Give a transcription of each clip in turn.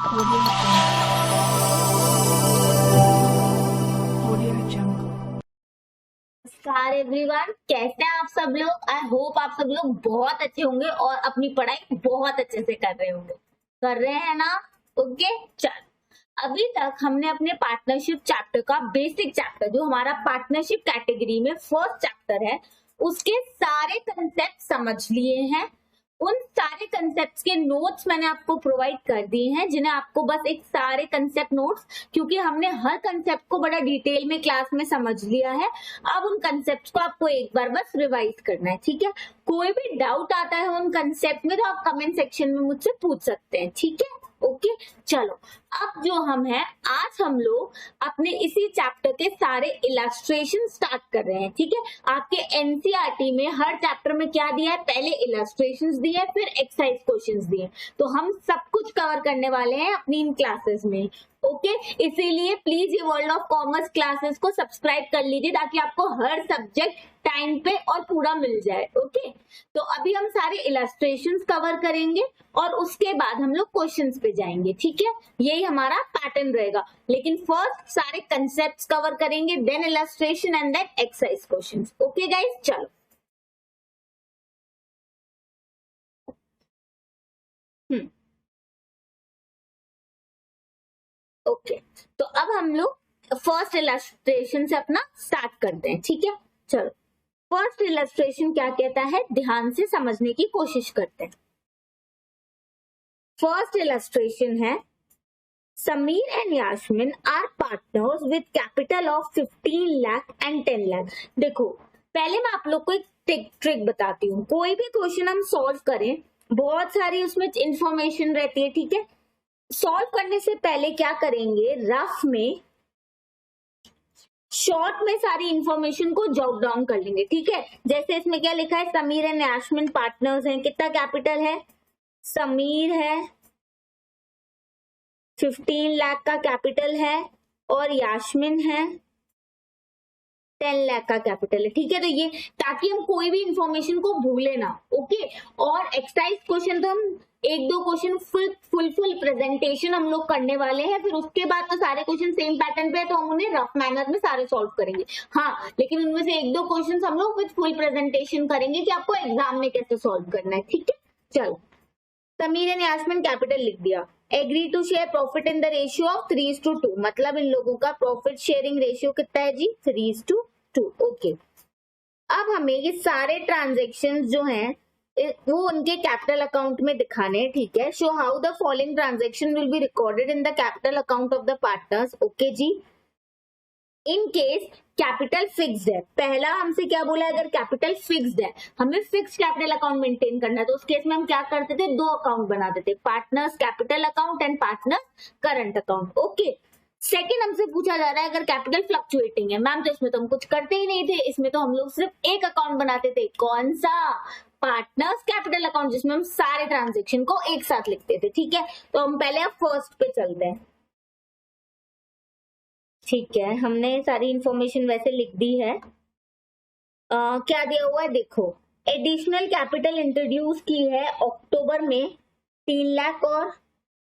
Audio Jungle. नमस्कार everyone, कैसे हैं आप सब लोग। आई होप आप सब लोग बहुत अच्छे होंगे और अपनी पढ़ाई बहुत अच्छे से कर रहे होंगे। कर रहे हैं ना? ओके, चल। अभी तक हमने अपने पार्टनरशिप चैप्टर का बेसिक चैप्टर, जो हमारा पार्टनरशिप कैटेगरी में फर्स्ट चैप्टर है, उसके सारे कंसेप्ट समझ लिए हैं। उन सारे कंसेप्ट्स के नोट्स मैंने आपको प्रोवाइड कर दिए हैं, जिन्हें आपको बस एक सारे कंसेप्ट नोट्स, क्योंकि हमने हर कंसेप्ट को बड़ा डिटेल में क्लास में समझ लिया है। अब उन कंसेप्ट्स को आपको एक बार बस रिवाइज करना है, ठीक है। कोई भी डाउट आता है उन कंसेप्ट में तो आप कमेंट सेक्शन में मुझसे पूछ सकते हैं, ठीक है। ओके, चलो। अब जो आज हम लोग अपने इसी चैप्टर के सारे इलस्ट्रेशन स्टार्ट कर रहे हैं, ठीक है। आपके एनसीईआरटी में हर चैप्टर में क्या दिया है, पहले इलस्ट्रेशंस दिए हैं, फिर एक्सरसाइज क्वेश्चंस दिए हैं। तो हम सब कुछ कवर करने वाले हैं अपनी इन क्लासेस में, ओके। इसीलिए प्लीज ये वर्ल्ड ऑफ कॉमर्स क्लासेस को सब्सक्राइब कर लीजिए, ताकि आपको हर सब्जेक्ट टाइम पे और पूरा मिल जाए, ओके। तो अभी हम सारे इलस्ट्रेशंस कवर करेंगे और उसके बाद हम लोग क्वेश्चंस पे जाएंगे, ठीक है। यही हमारा पैटर्न रहेगा। लेकिन फर्स्ट सारे कंसेप्ट्स कवर करेंगे, then illustration and then exercise questions, okay guys, चलो। ओके, तो अब हम लोग फर्स्ट इलस्ट्रेशन से अपना स्टार्ट करते हैं, ठीक है। चलो, फर्स्ट इलस्ट्रेशन क्या कहता है, ध्यान से समझने की कोशिश करते हैं। फर्स्ट इलस्ट्रेशन है, Sameer and Yasmin are partners with capital of 15 lakh and 10 lakh. देखो, पहले मैं आप लोग को एक ट्रिक बताती हूँ। कोई भी क्वेश्चन हम सॉल्व करें, बहुत सारी उसमें इंफॉर्मेशन रहती है, ठीक है। सॉल्व करने से पहले क्या करेंगे, रफ में शॉर्ट में सारी इंफॉर्मेशन को जॉट डाउन कर लेंगे, ठीक है। जैसे इसमें क्या लिखा है, समीर एंड यास्मिन पार्टनर्स हैं, कितना कैपिटल है, समीर है 15 लाख का कैपिटल है और यास्मिन है 10 लाख का कैपिटल है, ठीक है। तो ये ताकि हम कोई भी इंफॉर्मेशन को भूले ना, ओके। और एक्सरसाइज क्वेश्चन तो हम एक दो क्वेश्चन फुल प्रेजेंटेशन हम लोग करने वाले हैं, फिर उसके बाद तो सारे क्वेश्चन सेम पैटर्न पे है, तो हम उन्हें रफ मैनर में सारे सॉल्व करेंगे। हाँ, लेकिन उनमें से एक दो क्वेश्चन हम लोग विद फुल प्रेजेंटेशन करेंगे कि आपको एग्जाम में कैसे सॉल्व करना है, ठीक है। चलो, समीर एंड यास्मिन कैपिटल लिख दिया। Agree to share profit in the ratio of 3:2, मतलब इन लोगों का प्रॉफिट शेयरिंग रेशियो कितना है जी, 3:2, ओके। अब हमें ये सारे ट्रांजेक्शन जो हैं वो उनके कैपिटल अकाउंट में दिखाने हैं, ठीक है। Show how the following transaction will be recorded in the capital account of the partners, okay जी। इन केस कैपिटल फिक्स्ड है, पहला हमसे क्या बोला, अगर कैपिटल फिक्स्ड है, हमें फिक्स कैपिटल अकाउंट मेंटेन करना है, तो उस केस में हम क्या करते थे, दो अकाउंट बनाते थे, partners capital account and partners current account, okay. Second हमसे पूछा जा रहा है, अगर कैपिटल फ्लक्चुएटिंग है, मैम तो इसमें तो हम कुछ करते ही नहीं थे, इसमें तो हम लोग सिर्फ एक अकाउंट बनाते थे, कौन सा, पार्टनर्स कैपिटल अकाउंट, जिसमें हम सारे ट्रांजेक्शन को एक साथ लिखते थे, ठीक है। तो हम पहले अब फर्स्ट पे चलते हैं, ठीक है। हमने सारी इंफॉर्मेशन वैसे लिख दी है। क्या दिया हुआ है, देखो, एडिशनल कैपिटल इंट्रोड्यूस की है अक्टूबर में 3 लाख और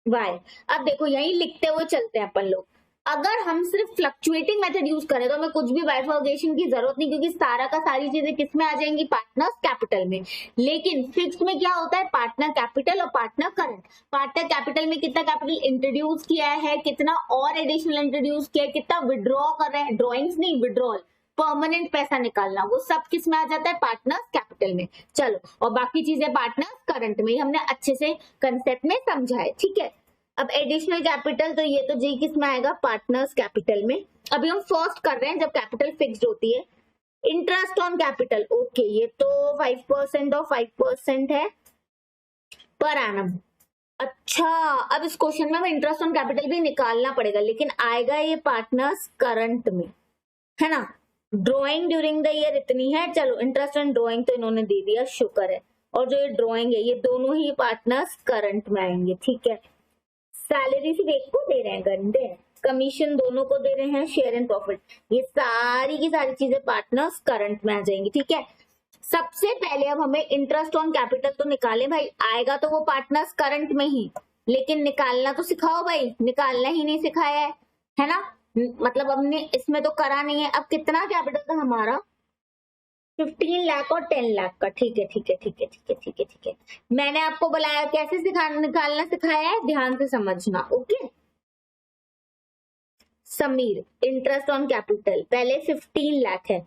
वाई। अब देखो, यही लिखते हुए चलते हैं अपन लोग। अगर हम सिर्फ फ्लक्चुएटिंग मेथड यूज करें तो हमें कुछ भी बाइफर्केशन की जरूरत नहीं, क्योंकि सारा का सारी चीजें किस में आ जाएंगी, पार्टनर्स कैपिटल में। लेकिन फिक्स में क्या होता है, पार्टनर कैपिटल और पार्टनर करंट। पार्टनर कैपिटल में कितना कैपिटल इंट्रोड्यूस किया है, कितना और एडिशनल इंट्रोड्यूस किया है, कितना विड्रॉ कर रहे हैं, ड्रॉइंग्स नहीं, विड्रॉल, परमानेंट पैसा निकालना, वो सब किस में आ जाता है, पार्टनर्स कैपिटल में। चलो, और बाकी चीजें पार्टनर्स करंट में, हमने अच्छे से कंसेप्ट में समझा है, ठीक है। अब एडिशनल कैपिटल, तो ये तो जी किस में आएगा, पार्टनर्स कैपिटल में। अभी हम फर्स्ट कर रहे हैं जब कैपिटल फिक्स्ड होती है। इंटरेस्ट ऑन कैपिटल, ओके, ये तो 5% और 5% है पर एनम। अच्छा, अब इस क्वेश्चन में हमें इंटरेस्ट ऑन कैपिटल भी निकालना पड़ेगा, लेकिन आएगा ये पार्टनर्स करंट में, है ना। ड्रॉइंग ड्यूरिंग द ईयर इतनी है, चलो इंटरेस्ट ऑन ड्रॉइंग तो इन्होंने दे दिया, शुक्र है। और जो ये ड्रॉइंग है, ये दोनों ही पार्टनर्स करंट में आएंगे, ठीक है। सैलरी सिर्फ एक को दे रहे हैं, गंदे, कमीशन दोनों को दे रहे हैं, शेयर एंड प्रॉफिट, ये सारी की सारी चीजें पार्टनर्स करंट में आ जाएंगी, ठीक है। सबसे पहले अब हमें इंटरेस्ट ऑन कैपिटल तो निकाले भाई, आएगा तो वो पार्टनर्स करंट में ही, लेकिन निकालना तो सिखाओ भाई, निकालना ही नहीं सिखाया है ना। मतलब हमने इसमें तो करा नहीं है। अब कितना कैपिटल था हमारा, 15 लाख और 10 लाख का। ठीक है ठीक है ठीक है ठीक है ठीक है ठीक है। मैंने आपको बुलाया कैसे निकालना सिखाया है, ध्यान से समझना। Okay, Sameer interest on capital पहले 15 लाख है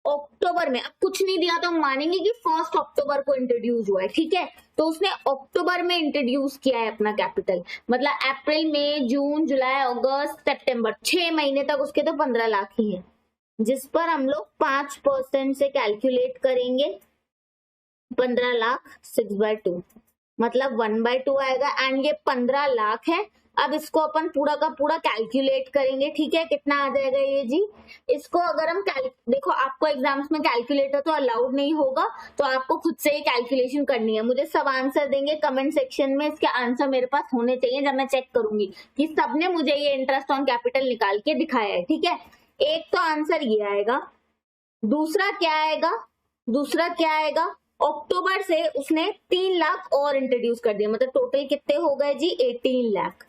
अक्टूबर में। अब कुछ नहीं दिया तो हम मानेंगे कि 1 अक्टूबर को इंट्रोड्यूस हुआ है। ठीक है, तो उसने अक्टूबर में इंट्रोड्यूस किया है अपना कैपिटल, मतलब अप्रैल मई जून जुलाई अगस्त सितंबर 6 महीने तक उसके तो 15 लाख ही है, जिस पर हम लोग 5% से कैलकुलेट करेंगे। 15 लाख 6/2 मतलब 1/2 आएगा। एंड ये 15 लाख है। अब इसको अपन पूरा का पूरा कैलकुलेट करेंगे। ठीक है, कितना आ जाएगा ये जी। इसको अगर हम देखो, आपको एग्जाम्स में कैलकुलेटर तो अलाउड नहीं होगा, तो आपको खुद से ही कैलकुलेशन करनी है। मुझे सब आंसर देंगे कमेंट सेक्शन में, इसके आंसर मेरे पास होने चाहिए जब मैं चेक करूंगी कि सबने मुझे ये इंटरेस्ट ऑन कैपिटल निकाल के दिखाया है। ठीक है, एक तो आंसर ये आएगा। दूसरा क्या आएगा, दूसरा क्या आएगा, अक्टूबर से उसने 3 लाख और इंट्रोड्यूस कर दिया, मतलब टोटल कितने हो गए जी, 18 लाख।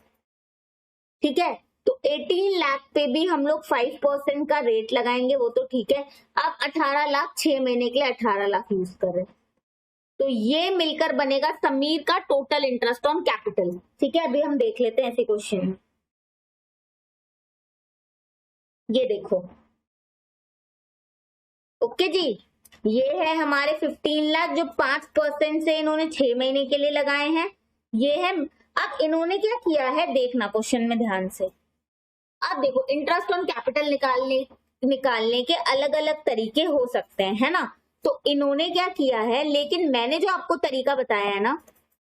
ठीक है, तो 18 लाख पे भी हम लोग 5% का रेट लगाएंगे, वो तो ठीक है। अब 18 लाख 6 महीने के लिए 18 लाख यूज कर रहे हैं, तो ये मिलकर बनेगा समीर का टोटल इंटरेस्ट ऑन कैपिटल। ठीक है, अभी हम देख लेते हैं ऐसे क्वेश्चन। ये देखो, ओके जी, ये है हमारे 15 लाख जो 5% से इन्होंने 6 महीने के लिए लगाए हैं, ये है। अब इन्होंने क्या किया है, देखना क्वेश्चन में ध्यान से। अब देखो, इंटरेस्ट ऑन कैपिटल निकालने के अलग अलग तरीके हो सकते हैं, है ना। तो इन्होंने क्या किया है, लेकिन मैंने जो आपको तरीका बताया है ना,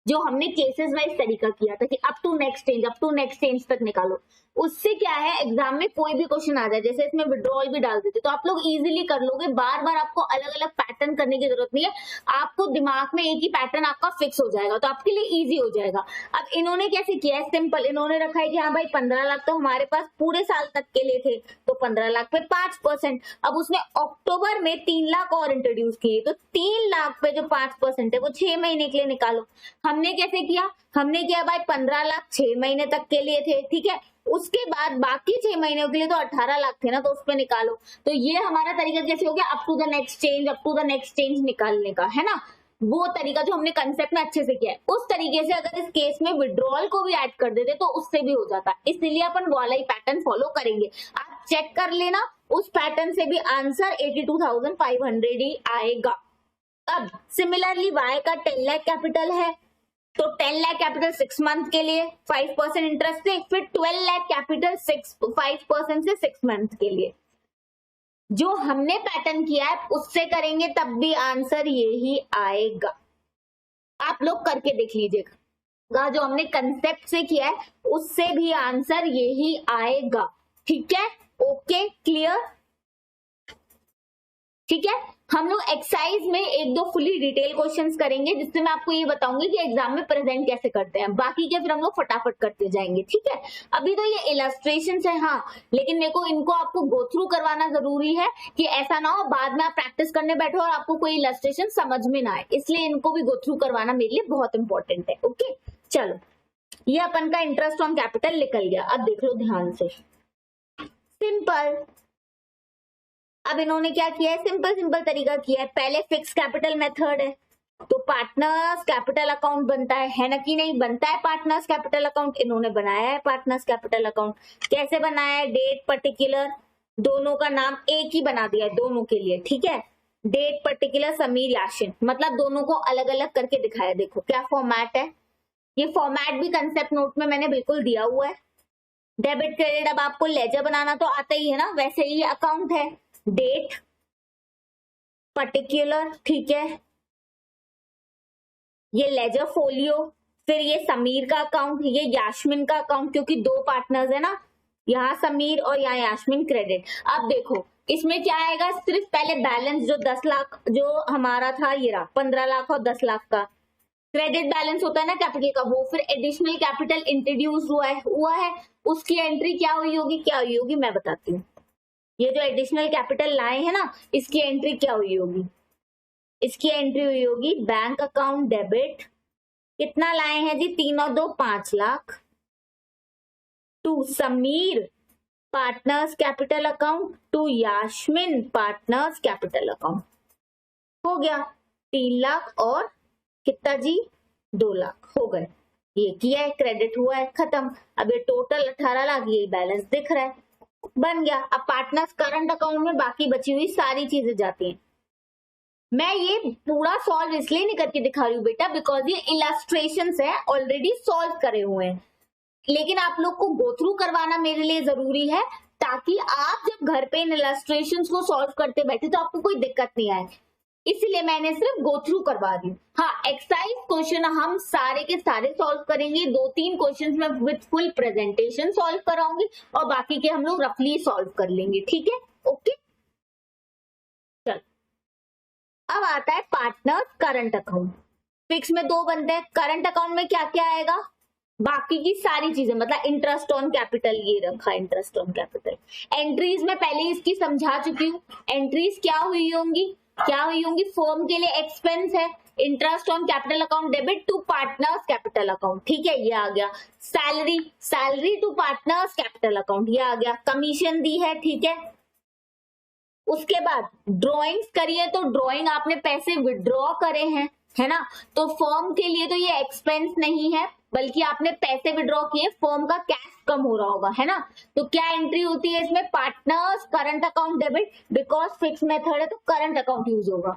जो हमने केसेस वाइज तरीका किया था कि अप टू नेक्स्ट चेंज तक निकालो, उससे क्या है, एग्जाम में कोई भी क्वेश्चन आ जाए, जैसे इसमें विड्रॉल भी डाल देते तो आप लोग इजीली कर लोगे। बार बार आपको अलग अलग पैटर्न करने की जरूरत नहीं है, आपको दिमाग में एक ही पैटर्न आपका फिक्स हो जाएगा, तो आपके लिए इजी हो जाएगा। अब इन्होंने कैसे किया है, सिंपल, इन्होंने रखा है कि हाँ भाई 15 लाख तो हमारे पास पूरे साल तक के लिए थे, तो 15 लाख पे 5%। अब उसने अक्टूबर में 3 लाख और इंट्रोड्यूस किए, तो 3 लाख पे जो 5% है वो 6 महीने के लिए निकालो। हमने कैसे किया, हमने किया भाई 15 लाख 6 महीने तक के लिए थे। ठीक है, उसके बाद बाकी 6 महीनों के लिए तो 18 लाख थे ना, तो उस पे निकालो। तो ये हमारा तरीका कैसे हो गया, up to the next change निकालने का, है ना। वो तरीका जो हमने कंसेप्ट में अच्छे से किया है, उस तरीके से अगर इस केस में विड्रॉल को भी ऐड कर देते तो उससे भी हो जाता, इसलिए अपन वाला ही पैटर्न फॉलो करेंगे। आप चेक कर लेना, उस पैटर्न से भी आंसर 82,500 ही आएगा। अब सिमिलरली वाई का 10 लाख कैपिटल है, तो 10 लाख कैपिटल 6 मंथ के लिए 5% इंटरेस्ट से, फिर 12 लाख कैपिटल 5% से 6 मंथ के लिए। जो हमने पैटर्न किया है उससे करेंगे तब भी आंसर यही आएगा। आप लोग करके देख लीजिएगा, जो हमने कंसेप्ट से किया है उससे भी आंसर यही आएगा। ठीक है, ओके, क्लियर। ठीक है, हम लोग एक्सरसाइज में 1-2 फुली डिटेल क्वेश्चंस करेंगे, जिससे मैं आपको ये बताऊंगी कि एग्जाम में प्रेजेंट कैसे करते हैं। बाकी के फिर हम लोग फटाफट करते जाएंगे। ठीक है, अभी तो ये इलस्ट्रेशंस है, हाँ, लेकिन मेरे को इनको आपको गो थ्रू करवाना जरूरी है कि ऐसा ना हो बाद में आप प्रैक्टिस करने बैठो और आपको कोई इलस्ट्रेशन समझ में ना आए, इसलिए इनको भी गो थ्रू करवाना मेरे लिए बहुत इंपॉर्टेंट है। ओके, चलो, ये अपन का इंटरेस्ट ऑन कैपिटल निकल गया। अब देख लो ध्यान से, सिंपल। अब इन्होंने क्या किया है, सिंपल तरीका किया है। पहले फिक्स कैपिटल मेथड है, तो पार्टनर्स कैपिटल अकाउंट बनता है ना कि नहीं, बनता है पार्टनर्स कैपिटल अकाउंट। इन्होंने बनाया है पार्टनर्स कैपिटल अकाउंट। कैसे बनाया है, डेट पर्टिकुलर, दोनों का नाम एक ही बना दिया है दोनों के लिए। ठीक है, डेट पर्टिकुलर समीर याशिन, मतलब दोनों को अलग अलग करके दिखाया। देखो क्या फॉर्मेट है, ये फॉर्मेट भी कंसेप्ट नोट में मैंने बिल्कुल दिया हुआ है। डेबिट क्रेडिट, अब आपको लेजर बनाना तो आता ही है ना, वैसे ही अकाउंट है, डेट पर्टिकुलर, ठीक है, ये लेजर फोलियो, फिर ये समीर का अकाउंट, ये यास्मिन का अकाउंट, क्योंकि 2 पार्टनर्स है ना, यहाँ समीर और यहाँ यास्मिन क्रेडिट। अब देखो इसमें क्या आएगा, सिर्फ पहले बैलेंस जो 10 लाख जो हमारा था, ये रहा 15 लाख और 10 लाख का क्रेडिट बैलेंस होता है ना कैपिटल का, वो फिर एडिशनल कैपिटल इंट्रोड्यूस हुआ है, उसकी एंट्री क्या हुई होगी मैं बताती हूँ। ये जो एडिशनल कैपिटल लाए हैं ना, इसकी एंट्री क्या हुई होगी, इसकी एंट्री हुई होगी बैंक अकाउंट डेबिट कितना लाए हैं जी? 3 और 2 5 lakh. To Sameer partners capital account, to Yasmin partners capital account. हो गया 3 लाख और कितना जी? 2 लाख हो गए। ये किया है, क्रेडिट हुआ है, खत्म। अब ये टोटल 18 लाख, ये बैलेंस दिख रहा है, बन गया। अब पार्टनर्स करंट अकाउंट में बाकी बची हुई सारी चीजें जाती हैं। मैं ये पूरा सॉल्व इसलिए नहीं करके दिखा रही हूँ बेटा, बिकॉज ये इलस्ट्रेशंस है, ऑलरेडी सॉल्व करे हुए हैं, लेकिन आप लोग को गो थ्रू करवाना मेरे लिए जरूरी है, ताकि आप जब घर पे इन इलस्ट्रेशंस को सॉल्व करते बैठे तो आपको कोई दिक्कत नहीं आए, इसलिए मैंने सिर्फ गो थ्रू करवा दी। हाँ, एक्सरसाइज क्वेश्चन हम सारे के सारे सॉल्व करेंगे, 2-3 क्वेश्चन में विद फुल प्रेजेंटेशन सॉल्व कराऊंगी और बाकी के हम लोग रफली सॉल्व कर लेंगे, ठीक है? ओके, चल अब आता है पार्टनर करंट अकाउंट। फिक्स में 2 बनते हैं, करंट अकाउंट में क्या क्या आएगा? बाकी की सारी चीजें, मतलब इंटरेस्ट ऑन कैपिटल, ये रखा इंटरेस्ट ऑन कैपिटल। एंट्रीज में पहले इसकी समझा चुकी हूँ, एंट्रीज क्या हुई होंगी? फर्म के लिए एक्सपेंस है, interest on capital account debit to partners capital account, ठीक है, ये आ गया। Salary to partners capital account, ये आ गया। कमीशन दी है, ठीक है। उसके बाद ड्रॉइंग्स करिए, तो ड्रॉइंग आपने पैसे विड्रॉ करे हैं, है ना, तो फर्म के लिए तो ये एक्सपेंस नहीं है, बल्कि आपने पैसे विड्रॉ किए, फर्म का कैश कम हो रहा होगा, है ना। तो क्या एंट्री होती है इसमें? Partners current account debit, because fix method है तो करंट अकाउंट यूज होगा।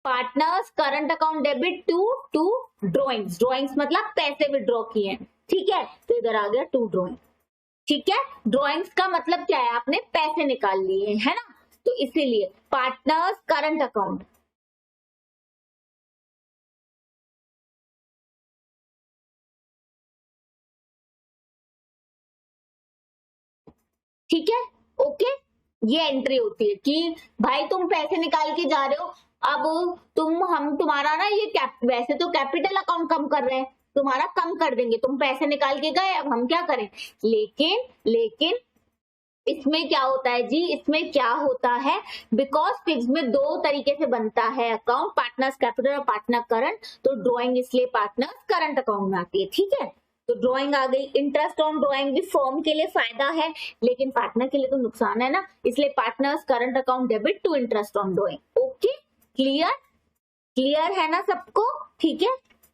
Partners current account debit to drawings मतलब पैसे विड्रॉ किए, ठीक है, तो इधर आ गया टू ड्रॉइंग, ठीक है। ड्रॉइंग्स का मतलब क्या है? आपने पैसे निकाल लिए, है ना, तो इसीलिए पार्टनर्स करंट अकाउंट। ठीक है, ओके, ये एंट्री होती है कि भाई तुम पैसे निकाल के जा रहे हो, अब हम तुम्हारा ना ये वैसे तो कैपिटल अकाउंट कम कर रहे हैं, तुम्हारा कम कर देंगे, तुम पैसे निकाल के गए, अब हम क्या करें। लेकिन इसमें क्या होता है जी? इसमें क्या होता है, बिकॉज फिक्स में 2 तरीके से बनता है अकाउंट, पार्टनर्स कैपिटल और पार्टनर करंट, तो ड्रॉइंग इसलिए पार्टनर्स करंट अकाउंट में आती है, ठीक है। तो ड्रॉइंग आ गई। इंटरेस्ट ऑन ड्रॉइंग भी फर्म के लिए फायदा है, लेकिन पार्टनर के लिए तो नुकसान है ना, इसलिए partners current account debit to interest on drawing. Okay, clear है ना सबको? ठीक है,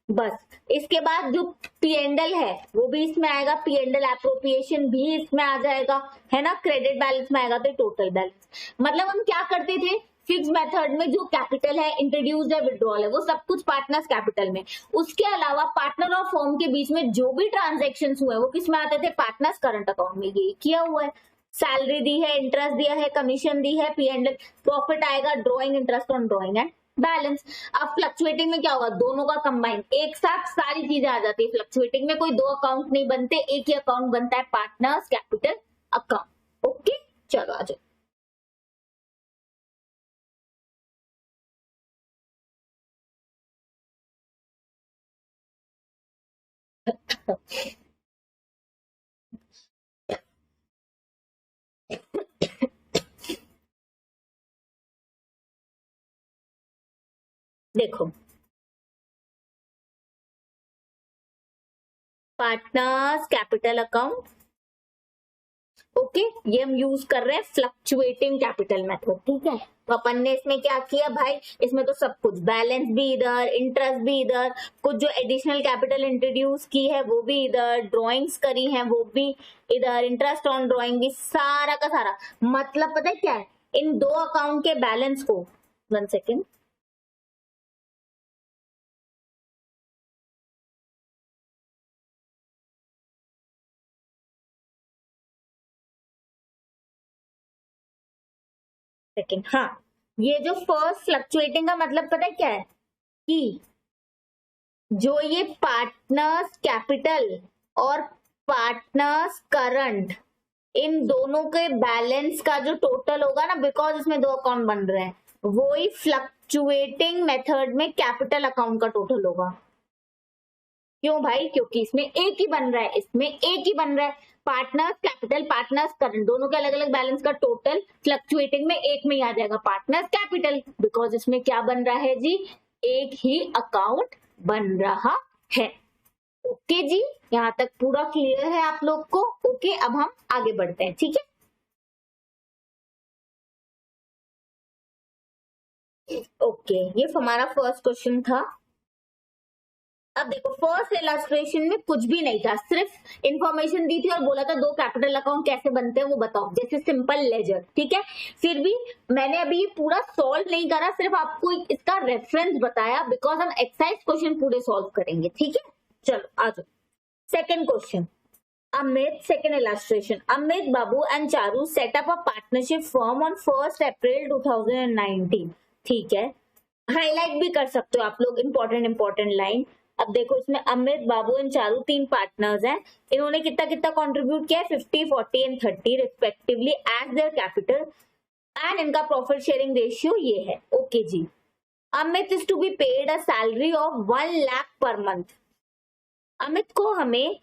बस। इसके बाद जो P&L है वो भी इसमें आएगा, P&L एप्रोप्रिएशन भी इसमें आ जाएगा, है ना। क्रेडिट बैलेंस में आएगा तो टोटल बैलेंस। मतलब हम क्या करते थे, फिक्स मेथड में जो कैपिटल है, इंट्रोड्यूस्ड है, विड्रॉल है, वो सब कुछ पार्टनर्स कैपिटल में। उसके अलावा पार्टनर और फर्म के बीच में जो भी ट्रांजेक्शन हुए वो किस में आते थे? पार्टनर्स करंट अकाउंट में। ये किया हुआ है, सैलरी दी है, इंटरेस्ट दिया है, कमीशन दी है, P&L, प्रॉफिट आएगा, drawing, interest on drawing and balance. अब फ्लक्चुएटिंग में क्या होगा? दोनों का कंबाइन, एक साथ सारी चीजें आ जाती है। फ्लक्चुएटिंग में कोई 2 अकाउंट नहीं बनते, एक ही अकाउंट बनता है, पार्टनर्स कैपिटल अकाउंट। ओके, चलो आ जाओ। देखो, पार्टनर्स कैपिटल अकाउंट, ओके, ये हम यूज कर रहे हैं फ्लक्चुएटिंग कैपिटल मेथड, ठीक है। तो अपन ने इसमें क्या किया भाई, इसमें तो सब कुछ, बैलेंस भी इधर, इंटरेस्ट भी इधर, कुछ जो एडिशनल कैपिटल इंट्रोड्यूस की है वो भी इधर, ड्रॉइंग्स करी है वो भी इधर, इंटरेस्ट ऑन ड्रॉइंग भी, सारा का सारा। मतलब पता है क्या है, इन 2 अकाउंट के बैलेंस को, 1 सेकेंड, हाँ, ये जो फर्स्ट फ्लक्चुएटिंग का मतलब पता है क्या है, कि जो ये पार्टनर्स कैपिटल और पार्टनर्स करंट, इन दोनों के बैलेंस का जो टोटल होगा ना, बिकॉज इसमें 2 अकाउंट बन रहे हैं, वो ही फ्लक्चुएटिंग मेथड में कैपिटल अकाउंट का टोटल होगा। क्यों भाई? क्योंकि इसमें एक ही बन रहा है, इसमें एक ही बन रहा है, पार्टनर्स कैपिटल, पार्टनर्स करंट, दोनों के अलग अलग बैलेंस का टोटल फ्लक्चुएटिंग में एक में ही आ जाएगा, पार्टनर्स कैपिटल, बिकॉज इसमें क्या बन रहा है जी? एक ही अकाउंट बन रहा है। ओके जी, यहाँ तक पूरा क्लियर है आप लोग को? ओके, अब हम आगे बढ़ते हैं, ठीक है। ओके, ये हमारा फर्स्ट क्वेश्चन था। अब देखो, फर्स्ट इलस्ट्रेशन में कुछ भी नहीं था, सिर्फ इंफॉर्मेशन दी थी और बोला था दो कैपिटल अकाउंट कैसे बनते हैं वो बताओ, जैसे सिंपल लेजर, ठीक है। फिर भी मैंने अभी ये पूरा सॉल्व नहीं करा, सिर्फ आपको इसका रेफरेंस बताया, बिकॉज हम एक्सरसाइज क्वेश्चन पूरे सॉल्व करेंगे, ठीक है। चलो आ जाओ, second question. Amit, second illustration. Amit, Babu and Charu set up a partnership firm on 1st April 2019. ठीक है, हाईलाइट भी कर सकते हो आप लोग इंपॉर्टेंट लाइन। अब देखो, इसमें अमित, बाबू एंड चारू तीन पार्टनर्स हैं। इन्होंने कितना कितना कंट्रीब्यूट किया है? 50, 40 and 30 respectively as their capital, and इनका प्रॉफिट शेयरिंग रेशियो ये है। ओके जी। Amit is to be paid a salary of 1 lakh per month. Amit को हमें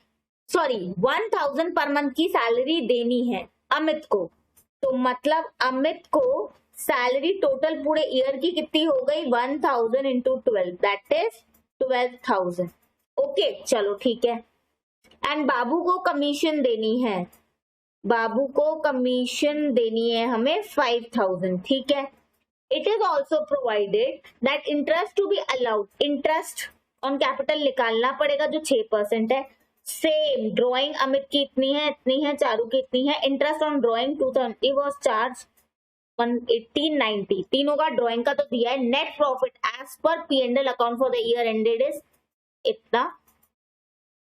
1000 पर मंथ की सैलरी देनी है अमित को। तो मतलब अमित को सैलरी टोटल पूरे ईयर की कितनी हो गई? 1000 इंटू 12, दैट इज 12,000। ओके, चलो ठीक है। एंड बाबू को कमीशन देनी है, बाबू को कमीशन देनी है हमें 5000, ठीक है। It is also provided that interest to be allowed, interest on capital निकालना पड़ेगा जो 6% है। सेम ड्राइंग अमित की इतनी है, चारू की इतनी है। Interest on drawing 220 was charge 180, 90 तीनों का ड्राइंग का तो दिया है। Net profit as per P&L account for the year ended is इतना।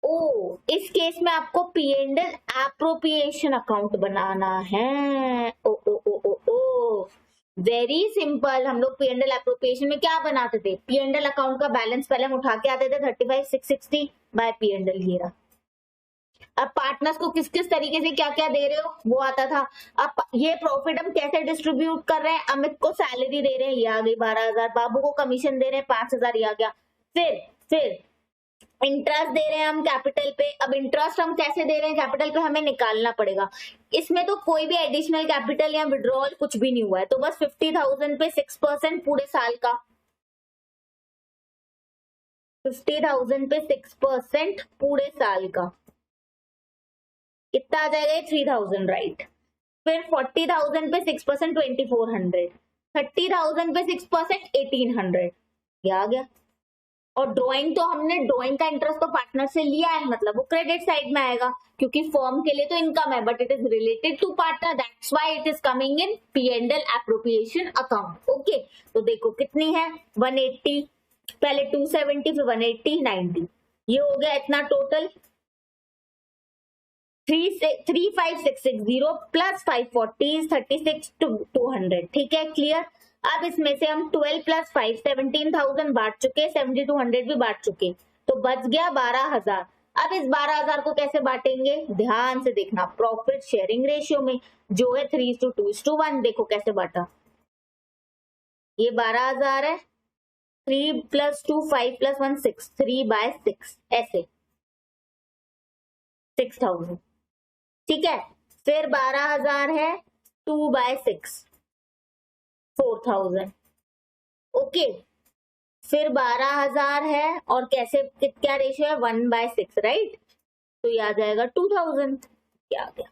ओ, इस केस में आपको P&L एप्रोप्रिएशन अकाउंट बनाना है। ओ ओ ओ ओ ओ, वेरी सिंपल। हम लोग P&L एप्रोप्रिएशन में क्या बनाते थे? P&L अकाउंट का बैलेंस पहले हम उठा के आते थे 35,660 बाय P&L हीरा। अब पार्टनर्स को किस किस तरीके से क्या क्या दे रहे हो वो आता था। अब ये प्रॉफिट हम कैसे डिस्ट्रीब्यूट कर रहे हैं? अमित को सैलरी दे रहे हैं, ये आ गई 12,000। बाबू को कमीशन दे रहे हैं 5,000, ये आ गया। फिर इंटरेस्ट दे रहे हैं हम कैपिटल पे। अब इंटरेस्ट हम कैसे दे रहे हैं? कैपिटल पे हमें निकालना पड़ेगा। इसमें तो कोई भी एडिशनल कैपिटल या विड्रॉल कुछ भी नहीं हुआ है, तो बस 50,000 पे 6% पूरे साल का। 50,000 पे 6% पूरे साल का कितना आ जाएगा? 3,000, राइट। फिर 40,000 पे 6% 2,400, 30,000 पे 6% 1,800, ये आ गया। और ड्राइंग तो हमने ड्राइंग का इंटरेस्ट तो पार्टनर से लिया है, मतलब वो क्रेडिट साइड में आएगा, क्योंकि फर्म के लिए तो इनकम है, but it is related to partner, that's why it is coming in P&L appropriation account. Okay, तो देखो कितनी है? 180, पहले 270, फिर 180, 90, ये हो गया इतना टोटल। 35660 प्लस 540 36,200, ठीक है, क्लियर। अब इसमें से हम 12 प्लस 5 17,000 बांट चुके, 7,200 भी बांट चुके, तो बच गया 12,000। अब इस 12,000 को कैसे बांटेंगे? ध्यान से देखना, प्रॉफिट शेयरिंग रेशियो में, जो है 3:2:1। देखो कैसे बांटा, ये 12,000 है, 3 प्लस 2 5 प्लस 1 6, 3/6, ऐसे 6,000, ठीक है। फिर 12,000 है, 2/6, 4,000। ओके, फिर 12,000 है और कैसे क्या रेशियो है? 1/6, राइट। तो ये आ जाएगा 2,000, क्या आ गया,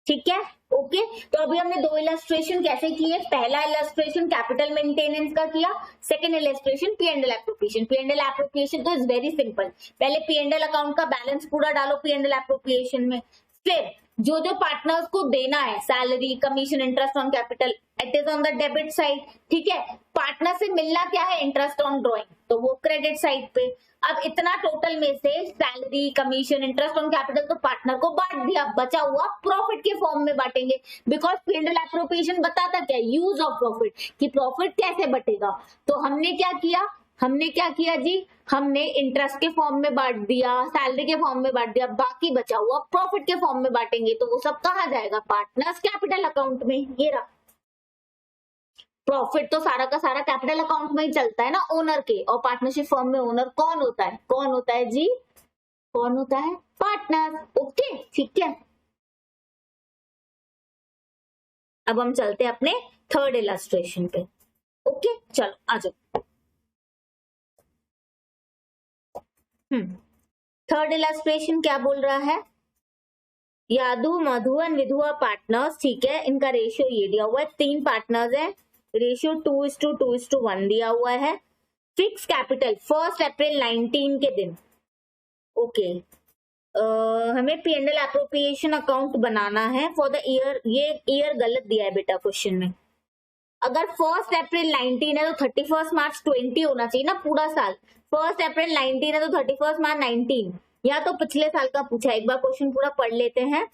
ठीक है। ओके, तो अभी हमने दो इलस्ट्रेशन कैसे किए? पहला इलस्ट्रेशन कैपिटल मेंटेनेंस का किया, second illustration P&L appropriation. P&L appropriation तो इज वेरी सिंपल, पहले P&L अकाउंट का बैलेंस पूरा डालो P&L एप्रोप्रिएशन में, फिर जो जो पार्टनर्स को देना है salary, commission, interest on capital, it is on the debit side, ठीक है। पार्टनर से मिलना क्या है? इंटरेस्ट ऑन ड्रॉइंग, तो वो क्रेडिट साइड पे। अब इतना टोटल में से salary, commission, interest on capital तो पार्टनर को बांट दिया, बचा हुआ प्रॉफिट के फॉर्म में बांटेंगे, बिकॉज P&L एप्रोप्रिएशन बताता क्या? यूज ऑफ प्रॉफिट, कि प्रॉफिट कैसे बटेगा। तो हमने क्या किया जी? हमने इंटरेस्ट के फॉर्म में बांट दिया, सैलरी के फॉर्म में बांट दिया, बाकी बचा हुआ प्रॉफिट के फॉर्म में बांटेंगे, तो वो सब कहा जाएगा? पार्टनर्स कैपिटल अकाउंट में। ये रहा प्रॉफिट, तो सारा का सारा कैपिटल अकाउंट में ही चलता है ना ओनर के, और पार्टनरशिप फॉर्म में ओनर कौन होता है? कौन होता है जी? कौन होता है? पार्टनर। ओके, ठीक है। अब हम चलते हैं अपने थर्ड इलस्ट्रेशन पे। ओके, चलो आ जाओ। थर्ड इलस्ट्रेशन क्या बोल रहा है, यादू मधु एंड विधु आर पार्टनर्स, ठीक है, इनका रेशियो ये दिया हुआ है, 3 पार्टनर्स है, रेशियो 2:2:1 दिया हुआ है। फिक्स कैपिटल 1 अप्रैल 19 के दिन, ओके हमें P&L एप्रोप्रिएशन अकाउंट बनाना है फॉर द ईयर, ये ईयर गलत दिया है बेटा क्वेश्चन में। अगर 1 अप्रैल 19 है तो 31 मार्च 20 होना चाहिए ना पूरा साल। 1 अप्रैल 19 है तो 31 मार्च 19, या तो पिछले साल का पूछा। एक बार क्वेश्चन पूरा पढ़ लेते हैं।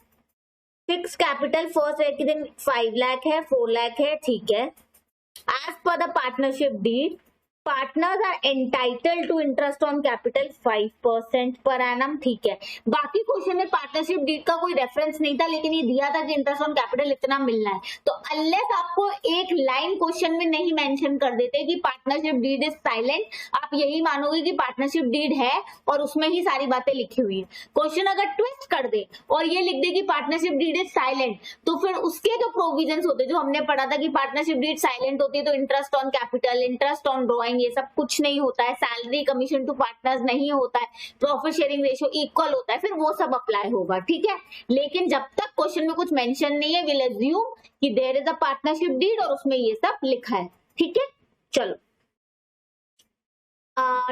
फिक्स कैपिटल फर्स्ट ईयर के दिन 5 लाख है, 4 लाख है, ठीक है। As per the partnership deed, partners are entitled to interest on capital 5% per annum, ठीक है। बाकी क्वेश्चन में पार्टनरशिप डीड का कोई रेफरेंस नहीं था, लेकिन ये दिया था कि इंटरेस्ट ऑन कैपिटल इतना मिलना है। तो अनलेस आपको एक लाइन क्वेश्चन में नहीं मेंशन कर देते कि पार्टनरशिप डीड इज साइलेंट, आप यही मानोगे कि पार्टनरशिप डीड है और उसमें ही सारी बातें लिखी हुई है। क्वेश्चन अगर ट्विस्ट कर दे और ये लिख दे कि पार्टनरशिप डीड इज साइलेंट, तो फिर उसके जो प्रोविजंस होते जो हमने पढ़ा था कि पार्टनरशिप डीड साइलेंट होती है तो interest on capital, interest on drawing, ये सब कुछ नहीं होता है, सैलरी कमीशन टू पार्टनर्स नहीं होता है, प्रॉफिट शेयरिंग रेशियो इक्वल होता है, फिर वो सब अप्लाई होगा, ठीक है। लेकिन जब तक क्वेश्चन में कुछ मेंशन नहीं है, विल अज्यूम कि there is a partnership deed और उसमें ये सब लिखा है, ठीक है। चलो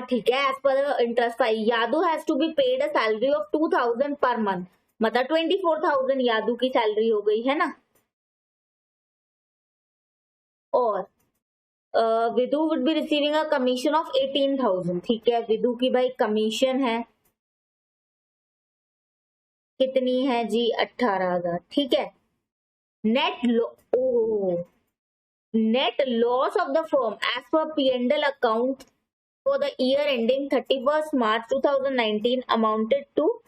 ठीक है। As per interest Yadu has to be paid a salary of 2000 per month, मतलब 24,000 यादू की सैलरी हो गई है ना। और Vidu would be receiving a commission of 18,000, ठीक है। विदु की भाई कमीशन है कितनी है जी, 18,000, ठीक है। Net net loss of the firm as per P&L account for the year ending 31 March 2019 amounted to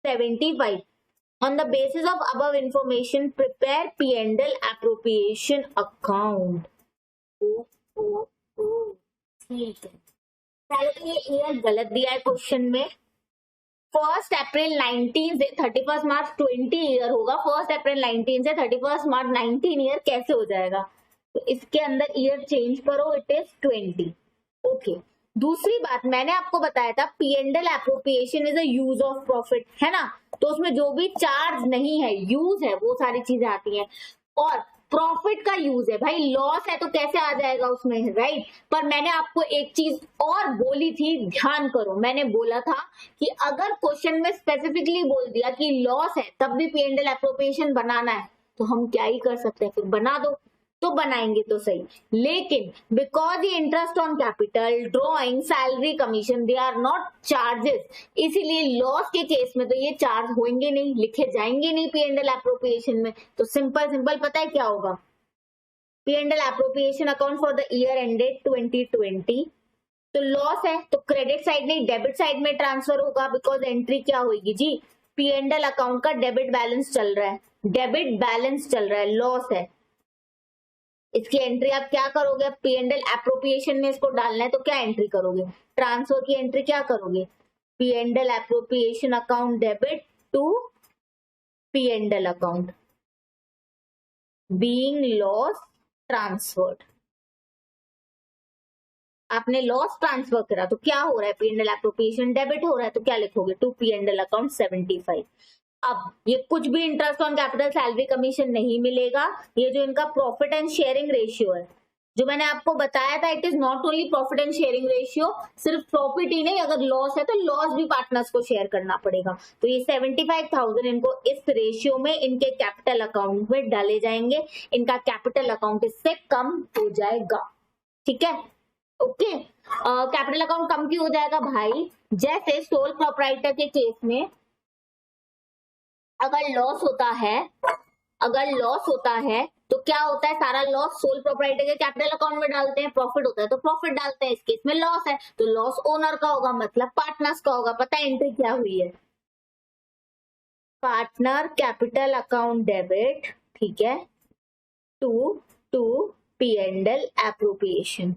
75। On the basis of above information, prepare P&L appropriation account. ठीक है, पहले ये ईयर गलत दिया है क्वेश्चन में। 1 अप्रैल 19 से 31 मार्च 20 ईयर होगा, 1 अप्रैल 19 से 31 मार्च 19 ईयर कैसे हो जाएगा? तो इसके अंदर ईयर चेंज करो, इट इज 20, ओके। दूसरी बात मैंने आपको बताया था P&L appropriation is a use of profit, है ना। तो उसमें जो भी चार्ज नहीं है, यूज है, वो सारी चीजें आती हैं। और प्रॉफिट का यूज है भाई, लॉस है तो कैसे आ जाएगा उसमें, राइट। पर मैंने आपको एक चीज और बोली थी, ध्यान करो। मैंने बोला था कि अगर क्वेश्चन में स्पेसिफिकली बोल दिया कि लॉस है तब भी P&L एप्रोप्रिएशन बनाना है, तो हम क्या ही कर सकते हैं, फिर बना दो, तो बनाएंगे तो सही। लेकिन बिकॉज ये interest on capital, drawing, salary, commission, they are not charges, इसीलिए लॉस के केस में तो ये चार्ज होंगे नहीं, लिखे जाएंगे नहीं P&L एप्रोप्रिएशन में। तो सिंपल पता है क्या होगा, P&L appropriation account for the year ended 2020, तो लॉस है तो क्रेडिट साइड नहीं डेबिट साइड में ट्रांसफर होगा, बिकॉज एंट्री क्या होगी जी, P&L अकाउंट का डेबिट बैलेंस चल रहा है, डेबिट बैलेंस चल रहा है, लॉस है। इसकी एंट्री आप क्या करोगे, P&L एप्रोप्रिएशन में इसको डालना है तो क्या एंट्री करोगे, ट्रांसफर की एंट्री क्या करोगे, P&L appropriation account debit to P&L account, being loss transferred. आपने लॉस ट्रांसफर करा तो क्या हो रहा है, P&L एप्रोप्रिएशन डेबिट हो रहा है, तो क्या लिखोगे, टू P&L अकाउंट 75। अब ये कुछ भी interest on capital, salary, commission नहीं मिलेगा। ये जो इनका प्रॉफिट एंड शेयरिंग रेशियो है, जो मैंने आपको बताया था, it is not only profit and sharing ratio, सिर्फ प्रॉफिट ही नहीं, अगर लॉस है तो लॉस भी पार्टनर्स को शेयर करना पड़ेगा। तो ये 75,000 इनको इस रेशियो में इनके कैपिटल अकाउंट में डाले जाएंगे, इनका कैपिटल अकाउंट इससे कम हो जाएगा, ठीक है, ओके। कैपिटल अकाउंट कम क्यों हो जाएगा भाई, जैसे सोल प्रोप्राइटर के केस में अगर लॉस होता है तो क्या होता है, सारा लॉस सोल प्रोप्राइटर के कैपिटल अकाउंट में डालते हैं, प्रॉफिट होता है तो प्रॉफिट डालते हैं। इस केस में लॉस है तो लॉस ओनर का होगा, मतलब पार्टनर्स का होगा। पता है एंट्री क्या हुई है, पार्टनर कैपिटल अकाउंट डेबिट, ठीक है, टू P&L एप्रोप्रिएशन।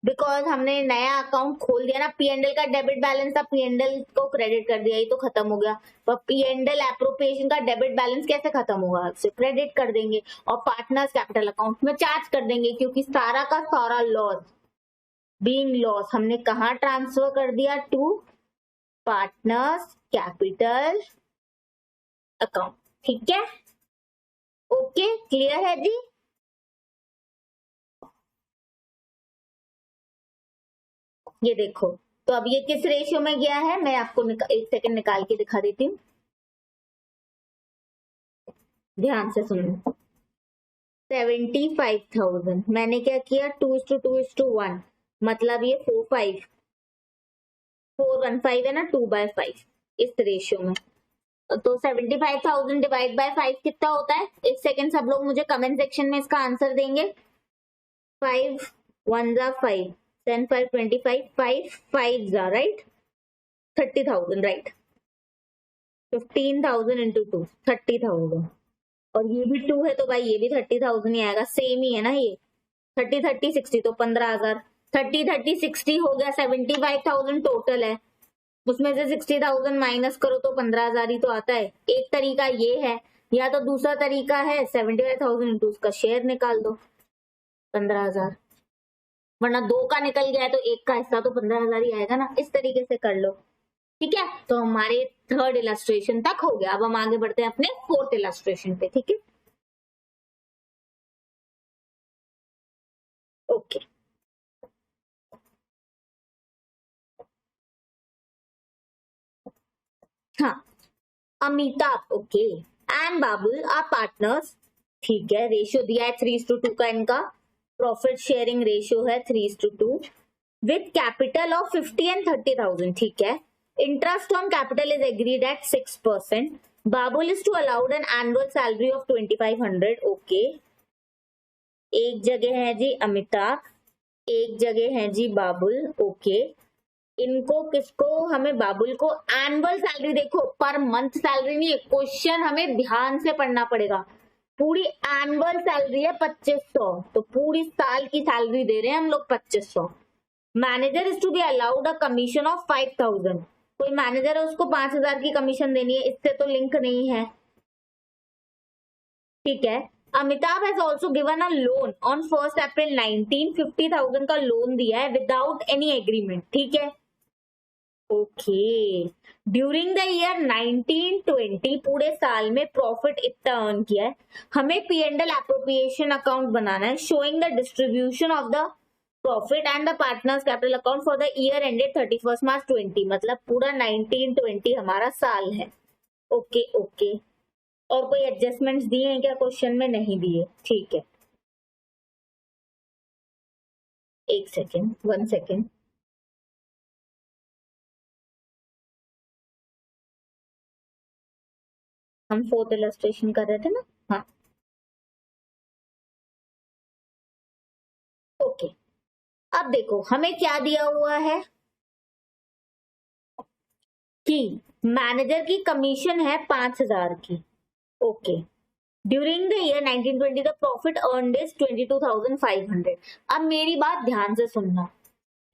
बिकॉज हमने नया अकाउंट खोल दिया ना, P&L का डेबिट बैलेंस था, P&L को क्रेडिट कर दिया, ये तो खत्म हो गया। पर P&L एप्रोप्रिएशन का डेबिट बैलेंस कैसे खत्म होगा, उससे क्रेडिट कर देंगे और पार्टनर्स कैपिटल अकाउंट में चार्ज कर देंगे, क्योंकि सारा का सारा लॉस, बीइंग लॉस, हमने कहा ट्रांसफर कर दिया, टू पार्टनर्स कैपिटल अकाउंट। ठीक है, ओके, क्लियर है जी। ये देखो, तो अब ये किस रेशियो में गया है, मैं आपको एक सेकंड निकाल के दिखा देती हूँ, ध्यान से सुनो। 75,000 मैंने क्या किया, 2:2:1, मतलब ये 415 है ना, 2/5 इस रेशियो में। तो 75,000 डिवाइड बाय 5 कितना होता है, एक सेकेंड सब लोग मुझे कमेंट सेक्शन में इसका आंसर देंगे। 5 1 जा 5, 10 5 25, 5 5 जा राइट, 30,000 राइट, 15,000 इंटू 2 30,000, और ये भी 2 है तो भाई ये भी 30,000 ही आएगा, सेम ही है ना ये, 30 30 60 तो 15,000, 30 30 60 हो गया, 75,000 टोटल है, उसमें से 60,000 माइनस करो तो 15,000 ही तो आता है। एक तरीका ये है, या तो दूसरा तरीका है 75,000 इंटू उसका शेयर निकाल दो 15,000, वरना 2 का निकल गया है तो 1 का हिस्सा तो 15,000 ही आएगा ना, इस तरीके से कर लो। ठीक है, तो हमारे थर्ड इलस्ट्रेशन तक हो गया, अब हम आगे बढ़ते हैं अपने फोर्थ इलस्ट्रेशन पे। ठीक है, ओके, हाँ, Amitabh okay and Babul are partners. ठीक है, रेशियो दिया है 3:2 का, इनका प्रॉफिट शेयरिंग रेशियो है 3:2 विथ कैपिटल ऑफ 50 एंड 30,000। ठीक है, interest on capital is agreed at 6%। Babul is to allowed an annual salary of 2,500। Okay, एक जगह है जी अमिताभ, एक जगह है जी बाबुल। ओके, इनको किसको, हमें बाबुल को एनुअल सैलरी, देखो पर मंथ सैलरी नहीं है, क्वेश्चन हमें ध्यान से पढ़ना पड़ेगा, पूरी एनुअल सैलरी है 2500, तो पूरी साल की सैलरी दे रहे हैं हम लोग 2500। Manager is to be allowed a commission of 5,000, कोई मैनेजर है उसको 5,000 की कमीशन देनी है, इससे तो लिंक नहीं है। ठीक है, Amitabh has also given a loan on 1 अप्रैल 19, 50,000 का लोन दिया है विदाउट एनी एग्रीमेंट। ठीक है, ओके, ड्यूरिंग द ईयर 1920 पूरे साल में प्रॉफिट इतना अर्न किया है, हमें P&L एप्रोप्रिएशन अकाउंट बनाना है, showing the distribution of the profit and the partners capital account for the year ended 31 मार्च 20, मतलब पूरा 1920 हमारा साल है। ओके ओके, और कोई एडजस्टमेंट्स दिए हैं क्या क्वेश्चन में, नहीं दिए। ठीक है, एक सेकेंड, 1 सेकेंड, हम फोर्थ इलस्ट्रेशन कर रहे थे ना, हाँ ओके। अब देखो हमें क्या दिया हुआ है कि मैनेजर की कमीशन है 5,000 की। Okay, during the year 1920 the profit earned is 22,500। अब मेरी बात ध्यान से सुनना,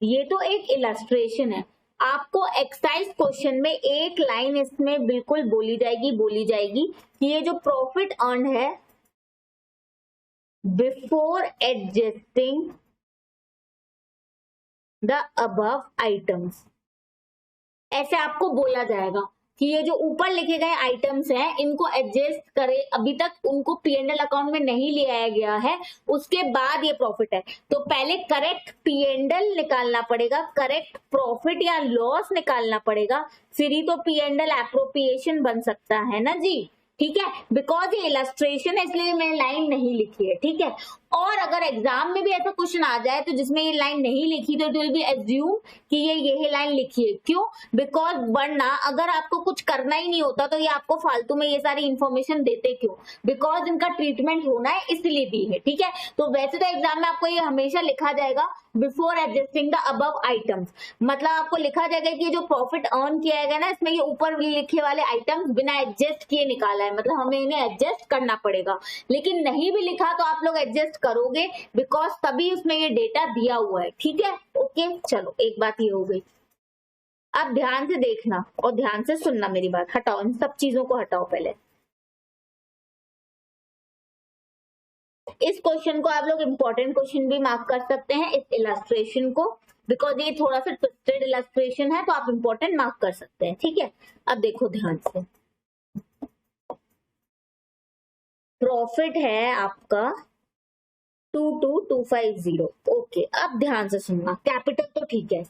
ये तो एक इलस्ट्रेशन है, आपको एक्सरसाइज क्वेश्चन में एक लाइन इसमें बिल्कुल बोली जाएगी कि ये जो प्रॉफिट अर्न है before adjusting the above items, ऐसे आपको बोला जाएगा कि ये जो ऊपर लिखे गए आइटम्स हैं इनको एडजस्ट करें, अभी तक उनको P&L अकाउंट में नहीं ले आया गया है, उसके बाद ये प्रॉफिट है, तो पहले करेक्ट P&L निकालना पड़ेगा, करेक्ट प्रॉफिट या लॉस निकालना पड़ेगा, फिर ही तो P&L एप्रोप्रिएशन बन सकता है ना जी। ठीक है, बिकॉज ये इलस्ट्रेशन है इसलिए मैंने लाइन नहीं लिखी है। ठीक है, और अगर एग्जाम में भी ऐसा क्वेश्चन आ जाए तो जिसमें ये लाइन नहीं लिखी तो इट विल बी एज्यूम कि ये लाइन लिखी है, क्यों, बिकॉज वरना अगर आपको कुछ करना ही नहीं होता तो ये आपको फालतू में ये सारी इंफॉर्मेशन देते क्यों, बिकॉज इनका ट्रीटमेंट होना है इसलिए भी है। ठीक है, तो वैसे तो एग्जाम में आपको ये हमेशा लिखा जाएगा before adjusting the above items, मतलब आपको लिखा जाएगा कि जो प्रॉफिट अर्न किया गया ना इसमें ये ऊपर लिखे वाले आइटम्स बिना एडजस्ट किए निकाला है, मतलब हमें इन्हें एडजस्ट करना पड़ेगा, लेकिन नहीं भी लिखा तो आप लोग एडजस्ट करोगे बिकॉज तभी उसमें ये डेटा दिया हुआ है। ठीक है, ओके, चलो एक बात ये हो गई। अब ध्यान से देखना और ध्यान से सुनना मेरी बात, हटाओ इन सब चीजों को, हटाओ पहले। इस क्वेश्चन को आप लोग इंपॉर्टेंट क्वेश्चन भी मार्क कर सकते हैं, इस इलस्ट्रेशन को बिकॉज ये थोड़ा सा ट्विस्टेड इलस्ट्रेशन है तो आप इंपॉर्टेंट मार्क कर सकते हैं, ठीक है। अब देखो ध्यान से, प्रॉफिट है आपका 22,250। ओके, अब ध्यान से सुनना, कैपिटल तो ठीक है।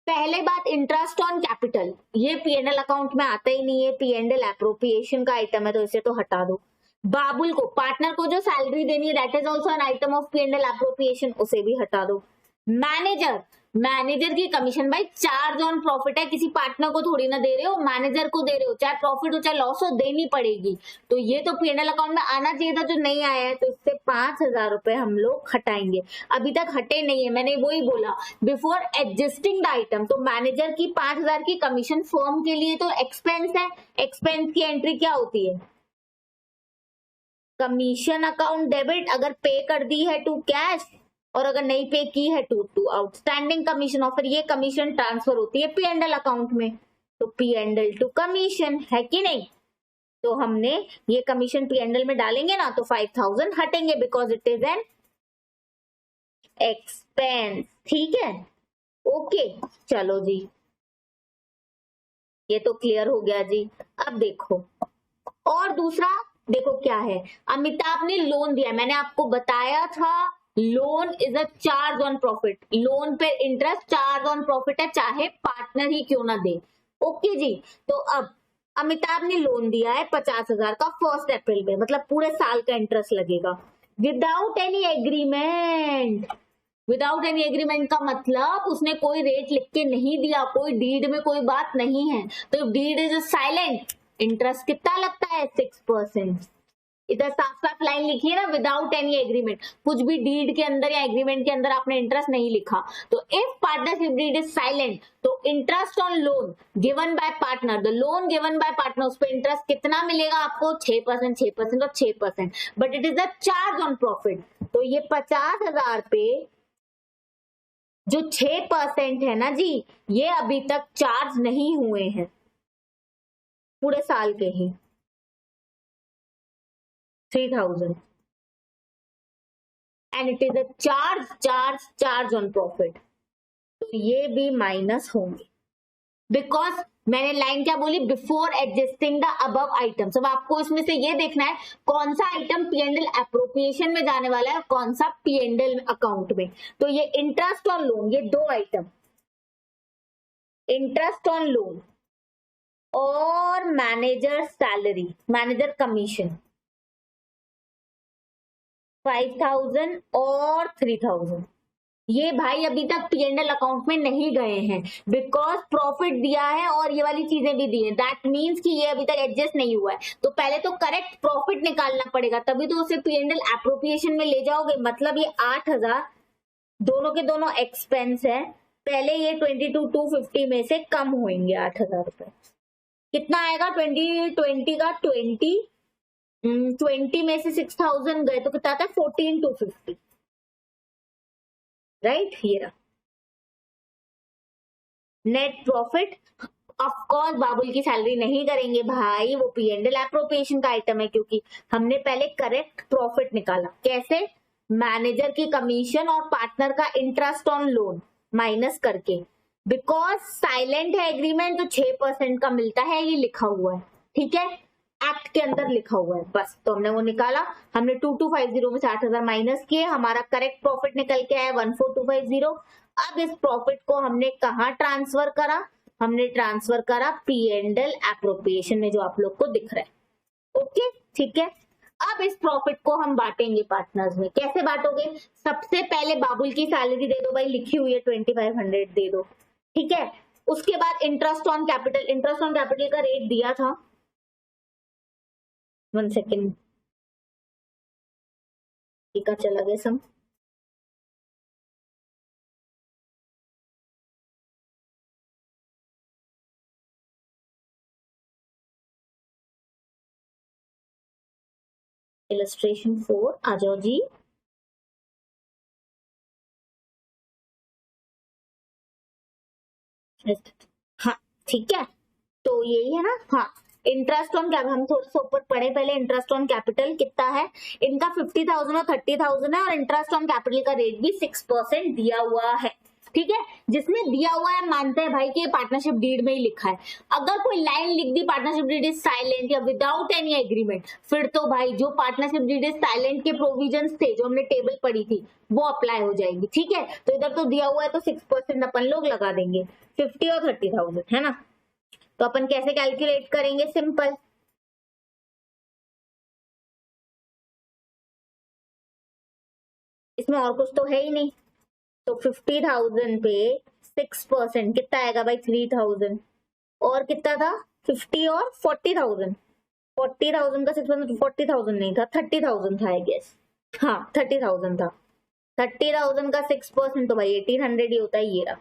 पहले बात, इंटरेस्ट ऑन कैपिटल, ये पीएनएल अकाउंट में आता ही नहीं है, पीएनएल एप्रोप्रिएशन का आइटम है, तो इसे तो हटा दो। बाबुल को, पार्टनर को जो सैलरी देनी है, that is also an item of PNL appropriation, उसे भी हटा दो। मैनेजर, मैनेजर की कमीशन भाई चार्ज ऑन प्रॉफिट है, किसी पार्टनर को थोड़ी ना दे रहे हो, मैनेजर को दे रहे हो, चाहे प्रॉफिट हो चाहे लॉस हो, देनी पड़ेगी। तो ये तो पीएनएल अकाउंट में आना चाहिए था, जो नहीं आया है, तो इससे 5,000 रुपए हम लोग हटाएंगे। अभी तक हटे नहीं है, मैंने वही बोला बिफोर एडजस्टिंग द आइटम। तो मैनेजर की 5,000 की कमीशन फर्म के लिए तो एक्सपेंस है, एक्सपेंस की एंट्री क्या होती है, कमीशन अकाउंट डेबिट, अगर पे कर दी है टू कैश और अगर नहीं पे की है टू आउटस्टैंडिंग कमीशन, और फिर ये कमीशन ट्रांसफर होती है पीएनएल अकाउंट में, तो पीएनएल टू कमीशन है कि नहीं। तो हमने ये कमीशन पीएनएल में डालेंगे ना, तो 5,000 हटेंगे because it is an expense, ठीक है। ओके, चलो जी, ये तो क्लियर हो गया जी। अब देखो, और दूसरा देखो क्या है, अमिताभ ने लोन दिया, मैंने आपको बताया था loan is a charge on profit, loan पे इंटरेस्ट चार्ज ऑन प्रॉफिट है, चाहे पार्टनर ही क्यों ना दे। ओके जी, तो अब अमिताभ ने लोन दिया है 50,000 का 1 अप्रैल में, मतलब पूरे साल का इंटरेस्ट लगेगा without any agreement. Without any agreement का मतलब उसने कोई रेट लिख के नहीं दिया, कोई डीड में कोई बात नहीं है, तो डीड इज साइलेंट। इंटरेस्ट कितना लगता है, 6%। इधर साफ साफ लाइन लिखी है ना, विदाउट एनी एग्रीमेंट, कुछ भी डीड के अंदर या एग्रीमेंट के अंदर आपने इंटरेस्ट नहीं लिखा। तो if partnership deed is silent, तो interest on loan given by partner, the loan given by partner, उस पर इंटरेस्ट कितना मिलेगा आपको, 6%, 6% और 6%, but it is the charge on profit. तो ये 50,000 पे जो 6% है ना जी, ये अभी तक चार्ज नहीं हुए हैं, पूरे साल के ही 3,000, and it is a charge on profit, तो ये भी माइनस होंगे, बिकॉज मैंने लाइन क्या बोली, before adjusting the above items. अब आपको इसमें से ये देखना है कौन सा आइटम पीएनएल एप्रोप्रिएशन में जाने वाला है और कौन सा पीएनएल अकाउंट में। तो ये इंटरेस्ट ऑन लोन, ये दो आइटम, इंटरेस्ट ऑन लोन और मैनेजर सैलरी, मैनेजर कमीशन, 5,000 और 3,000, ये भाई अभी तक पीएनएल अकाउंट में नहीं गए हैं, बिकॉज प्रॉफिट दिया है और ये वाली चीजें भी दी है, दैट मीन्स कि ये अभी तक एडजस्ट नहीं हुआ है। तो पहले तो करेक्ट प्रॉफिट निकालना पड़ेगा, तभी तो उसे पीएनएल एप्रोप्रिएशन में ले जाओगे। मतलब ये 8,000 दोनों के दोनों एक्सपेंस है, पहले ये 22,250 में से कम होंगे 8,000 रुपए। कितना आएगा, 2020 का 20 में से 6,000 गए तो कितना आता है, 14,250, राइट। ये रहा नेट प्रॉफिट। ऑफ कोर्स बाबुल की सैलरी नहीं करेंगे भाई, वो पीएनएल एप्रोप्रिएशन का आइटम है, क्योंकि हमने पहले करेक्ट प्रॉफिट निकाला। कैसे, मैनेजर की कमीशन और पार्टनर का इंटरेस्ट ऑन लोन माइनस करके, बिकॉज साइलेंट है एग्रीमेंट, तो 6% का मिलता है, ये लिखा हुआ है, ठीक है, एक्ट के अंदर लिखा हुआ है, बस। तो हमने वो निकाला, हमने 2250 में से 8,000 माइनस किए, हमारा करेक्ट प्रॉफिट निकल के आया 14,250। अब इस प्रॉफिट को हमने कहाँ ट्रांसफर करा, हमने ट्रांसफर करा पीएनएल एप्रोप्रिएशन में, जो आप लोग को दिख रहा है। ओके, ठीक है। अब इस प्रॉफिट को हम बांटेंगे पार्टनर्स में। कैसे बांटोगे, सबसे पहले बाबुल की सैलरी दे दो भाई, लिखी हुई है 2,500 दे दो, ठीक है। उसके बाद interest on capital, interest on capital का रेट दिया था, 1 सेकेंड, का चला गया सम, इलस्ट्रेशन 4 आ जाओ जी। हाँ ठीक है, तो यही है ना। हाँ, इंटरेस्ट ऑन कैपिटल हम थोड़ा सा ऊपर पढ़े पहले। इंटरेस्ट ऑन कैपिटल कितना है इनका, 50,000 और 30,000 है, और इंटरेस्ट ऑन कैपिटल का रेट भी 6% दिया हुआ है। ठीक है, जिसमें दिया हुआ है मानते हैं भाई कि पार्टनरशिप डीड में ही लिखा है। अगर कोई लाइन लिख दी पार्टनरशिप डीड इज साइलेंट या विदाउट एनी एग्रीमेंट, फिर तो भाई जो पार्टनरशिप डीड इज साइलेंट के प्रोविजंस थे जो हमने टेबल पढ़ी थी वो अप्लाई हो जाएंगी। ठीक है, तो इधर तो दिया हुआ है तो 6% अपन लोग लगा देंगे, 50 और 30,000 है ना। तो अपन कैसे कैलकुलेट करेंगे, सिंपल, इसमें और कुछ तो है ही नहीं। तो 50,000 पे 6% कितना आएगा भाई, 3,000, और कितना था 50 और 40,000, 40,000 का 6% 40,000 नहीं था, 30,000 था आई गेस, हाँ 30,000 था। 30,000 का 6% तो भाई 1,800 ही होता है, ये रहा।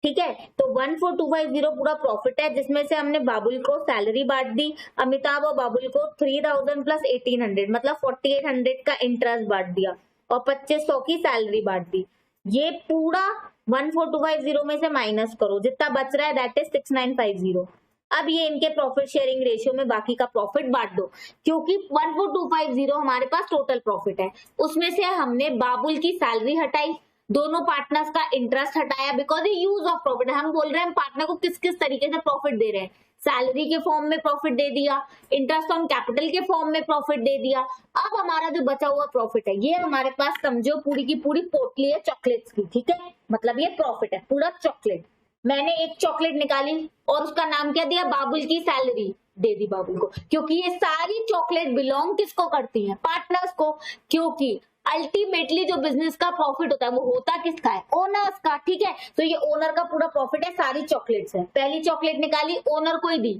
ठीक है, तो 14,250 पूरा प्रॉफिट है, जिसमें से हमने बाबुल को सैलरी बांट दी, अमिताभ और बाबुल को 3,000 प्लस 1,800 मतलब 4,800 का इंटरेस्ट बांट दिया और 2,500 की सैलरी बांट दी। ये पूरा 14,250 में से माइनस करो, जितना बच रहा है दैट इज 6,950। अब ये इनके प्रॉफिट शेयरिंग रेशियो में बाकी का प्रॉफिट बांट दो, क्योंकि 14,250 हमारे पास टोटल प्रॉफिट है, उसमें से हमने बाबुल की सैलरी हटाई, दोनों पार्टनर्स का इंटरेस्ट हटाया, बिकॉज ये यूज ऑफ प्रॉफिट है। हम बोल रहे हैं पार्टनर को किस किस तरीके से प्रॉफिट दे रहे हैं, सैलरी के फॉर्म में प्रॉफिट दे दिया, इंटरेस्ट ऑन कैपिटल के फॉर्म में प्रॉफिट दे दिया। अब हमारा जो बचा हुआ प्रॉफिट है ये हमारे पास समझो पूरी की पूरी पोटली है चॉकलेट्स की। ठीक है, मतलब ये प्रॉफिट है पूरा चॉकलेट। मैंने एक चॉकलेट निकाली और उसका नाम क्या दिया, बाबुल की सैलरी दे दी बाबुल को, क्योंकि ये सारी चॉकलेट बिलोंग किसको करती है, पार्टनर्स को, क्योंकि अल्टीमेटली जो बिजनेस का प्रॉफिट होता है वो होता किसका है, ओनर्स का। ठीक है, तो ये ओनर का पूरा प्रॉफिट है, सारी चॉकलेट्स है। पहली चॉकलेट निकाली, ओनर को ही दी,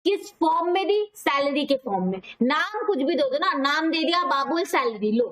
किस फॉर्म में दी, सैलरी के फॉर्म में, नाम कुछ भी दो ना, नाम दे दिया बाबुल सैलरी, लो।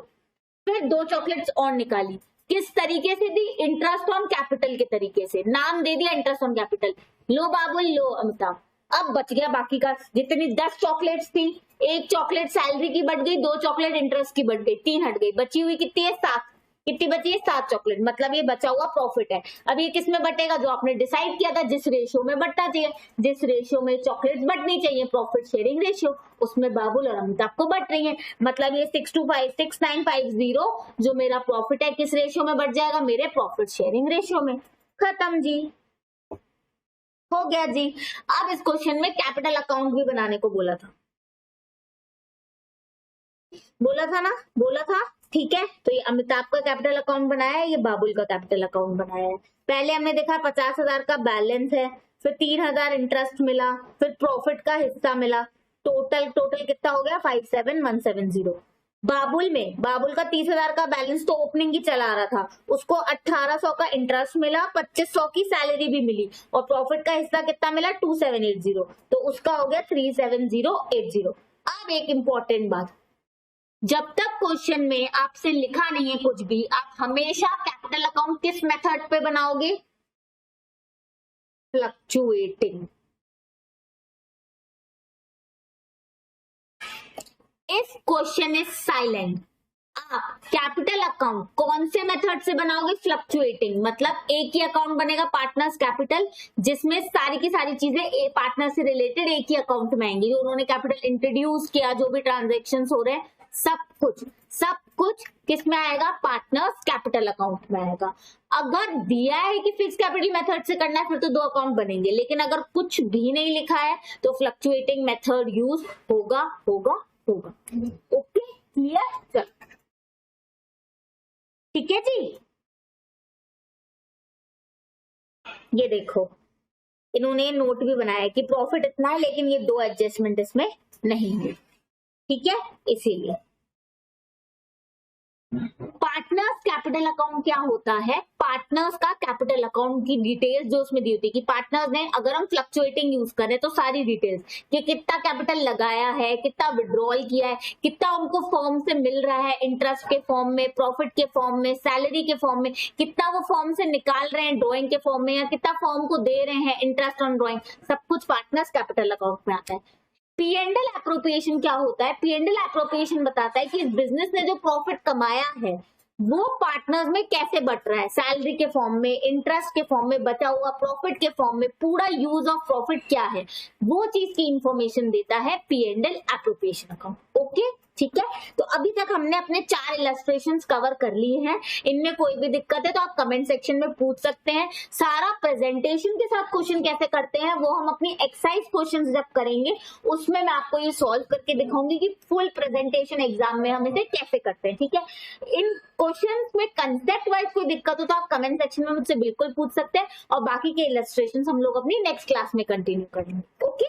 फिर दो चॉकलेट्स और निकाली, किस तरीके से दी, इंटरेस्ट ऑन कैपिटल के तरीके से, नाम दे दिया इंटरेस्ट ऑन कैपिटल, लो बाबुल, लो अमिताभ। अब बच गया बाकी का, जितनी 10 चॉकलेट्स थी, एक चॉकलेट सैलरी की बढ़ गई, 2 चॉकलेट इंटरेस्ट की बढ़ गई, 3 हट गई, बची हुई कितनी है, 7। कितनी बची है, 7 चॉकलेट, मतलब ये बचा हुआ प्रॉफिट है। अब ये किस में बटेगा, जो आपने डिसाइड किया था जिस रेशियो में बटना चाहिए, जिस रेशियो में चॉकलेट्स बटनी चाहिए, प्रॉफिट शेयरिंग रेशियो, उसमें बाबुल और अमिताभ को बट रही है। मतलब ये 6,950 जो मेरा प्रॉफिट है किस रेशियो में बट जाएगा, मेरे प्रॉफिट शेयरिंग रेशियो में। खत्म जी, हो गया जी। अब इस क्वेश्चन में कैपिटल अकाउंट भी बनाने को बोला था ना, बोला था। ठीक है, तो ये अमिताभ का कैपिटल अकाउंट बनाया है, ये बाबुल का कैपिटल अकाउंट बनाया है। पहले हमने देखा 50,000 का बैलेंस है, फिर 3,000 इंटरेस्ट मिला, फिर प्रॉफिट का हिस्सा मिला, टोटल कितना हो गया, 57,170। बाबुल का 30,000 का बैलेंस तो ओपनिंग की चला रहा था, उसको 1800 का इंटरेस्ट मिला, 2,500 की सैलरी भी मिली, और प्रॉफिट का हिस्सा कितना मिला, 2,780, तो उसका हो गया 3,7080। अब एक इंपॉर्टेंट बात, जब तक क्वेश्चन में आपसे लिखा नहीं है कुछ भी, आप हमेशा कैपिटल अकाउंट किस मेथड पे बनाओगे, fluctuating. If question is silent, आप कैपिटल अकाउंट कौन से मेथड से बनाओगे, फ्लक्चुएटिंग, मतलब एक ही अकाउंट बनेगा पार्टनर्स कैपिटल, जिसमें सारी की सारी चीजें पार्टनर से रिलेटेड एक ही अकाउंट में आएंगी। जो उन्होंने कैपिटल इंट्रोड्यूस किया, जो भी ट्रांजेक्शन हो रहे हैं, सब कुछ किस में आएगा, पार्टनर्स कैपिटल अकाउंट में आएगा। अगर दिया है कि फिक्स कैपिटल मेथड से करना है, फिर तो 2 अकाउंट बनेंगे, लेकिन अगर कुछ भी नहीं लिखा है तो फ्लक्चुएटिंग मेथड यूज होगा। ओके, क्लियर, चल ठीक है जी। ये देखो इन्होंने नोट भी बनाया है कि प्रॉफिट इतना है, लेकिन ये 2 एडजस्टमेंट इसमें नहीं है। ठीक है, इसीलिए पार्टनर्स कैपिटल अकाउंट क्या होता है, पार्टनर्स का कैपिटल अकाउंट की डिटेल्स जो उसमें दी होती है कि पार्टनर्स ने, अगर हम फ्लक्चुएटिंग यूज करें तो सारी डिटेल्स कि कितना कैपिटल लगाया है, कितना विड्रॉल किया है, कितना उनको फॉर्म से मिल रहा है, इंटरेस्ट के फॉर्म में, प्रॉफिट के फॉर्म में, सैलरी के फॉर्म में, कितना वो फॉर्म से निकाल रहे हैं ड्रॉइंग के फॉर्म में, या कितना फॉर्म को दे रहे हैं इंटरेस्ट ऑन ड्रॉइंग, सब कुछ पार्टनर्स कैपिटल अकाउंट में आता है। पी&एल एप्रोप्रिएशन क्या होता है, पी&एल एप्रोप्रिएशन बताता है कि इस बिजनेस ने जो प्रॉफिट कमाया है वो पार्टनर्स में कैसे बट रहा है, सैलरी के फॉर्म में, इंटरेस्ट के फॉर्म में, बचा हुआ प्रॉफिट के फॉर्म में, पूरा यूज ऑफ प्रॉफिट क्या है, वो चीज की इंफॉर्मेशन देता है पी&एल एप्रोप्रिएशन अकाउंट। ओके, ठीक है, तो अभी तक हमने अपने 4 इलस्ट्रेशंस कवर कर लिए हैं। इनमें कोई भी दिक्कत है तो आप कमेंट सेक्शन में पूछ सकते हैं। सारा प्रेजेंटेशन के साथ क्वेश्चन कैसे करते हैं वो हम अपनी एक्सरसाइज क्वेश्चंस जब करेंगे उसमें मैं आपको ये सॉल्व करके दिखाऊंगी कि फुल प्रेजेंटेशन एग्जाम में हम इसे कैसे करते हैं। ठीक है, इन क्वेश्चंस में कंसेप्ट वाइज कोई दिक्कत हो तो आप कमेंट सेक्शन में मुझसे बिल्कुल पूछ सकते हैं, और बाकी के इलस्ट्रेशंस हम लोग अपनी नेक्स्ट क्लास में कंटिन्यू करेंगे। ओके,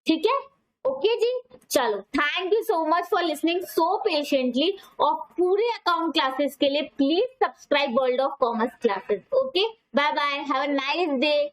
ठीक है, ओके जी, चलो thank you so much for listening so patiently, और पूरे अकाउंट क्लासेस के लिए please subscribe world of commerce classes. Okay, bye bye, have a nice day.